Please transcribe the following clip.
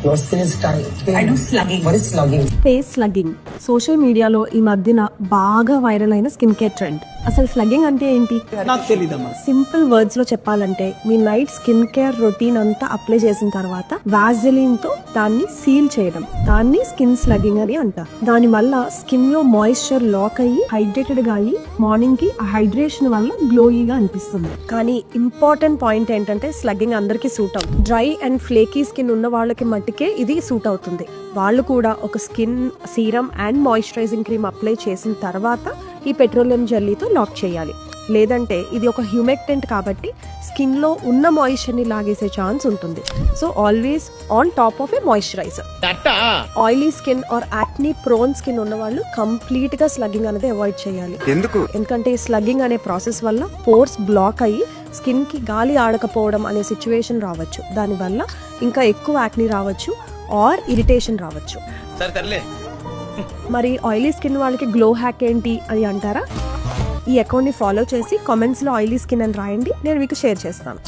Your sales time. I do slugging. What is slugging? Face slugging social మీడియాలో ఈ మధ్యన బాగా వైరల్ అయిన స్కిన్ కేర్ ట్రెండ్. అసలు స్లగ్గింగ్ అంటే ఏంటి? నాకు తెలీదమ్మా. సింపుల్ వర్డ్స్ లో చెప్పాలంటే మీ నైట్ స్కిన్ కేర్ రొటీన్ అంతా అప్లై చేసిన తర్వాత వాజలిన్ తో దాన్ని సీల్ చేయడం, దాన్ని స్కిన్ స్లగ్గింగ్ అని అంటారు. దాని వల్ల స్కిన్ లో మాయిశ్చర్ లాక్ అయ్యి హైడ్రేటెడ్ గా అయ్యి మార్నింగ్ కి ఆ హైడ్రేషన్ వల్ల గ్లోయీగా అనిపిస్తుంది. కానీ ఇంపార్టెంట్ పాయింట్ ఏంటంటే స్లగ్గింగ్ అందరికీ సూట్ అవుతుంది. డ్రై అండ్ ఫ్లేకీ స్కిన్ ఉన్న వాళ్ళకి మట్టికే ఇది సూట్ అవుతుంది. వాళ్ళు కూడా ఒక skin serum and moisturising cream apply చేసిన తర్వాత ఈ పెట్రోలియం జెల్లీతో లాక్ చేయాలి. లేదంటే ఇది ఒక హ్యూమెక్టెంట్ కాబట్టి స్కిన్ లో ఉన్న మాయిశ్చర్ ని లాగేసే ఛాన్స్ ఉంటుంది. So always on top of a moisturiser. Oily skin or acne prone skin ఉన్న వాళ్ళు కంప్లీట్ గా స్లగ్గింగ్ అనేది అవాయిడ్ చేయాలి. ఎందుకంటే స్లగ్గింగ్ అనే ప్రాసెస్ వల్ల పోర్స్ బ్లాక్ అయ్యి స్కిన్ కి గాలి ఆడకపోవడం అనే సిచ్యువేషన్ రావచ్చు. దానివల్ల ఇంకా ఎక్కువ యాక్నీ రావచ్చు ఆర్ ఇరిటేషన్ రావచ్చు. మరి ఆయిలీ స్కిన్ వాళ్ళకి గ్లో హ్యాక్ ఏంటి అని అంటారా? ఈ అకౌంట్ ని ఫాలో చేసి కామెంట్స్ లో ఆయిలీ స్కిన్ అని రాయండి, నేను మీకు షేర్ చేస్తాను.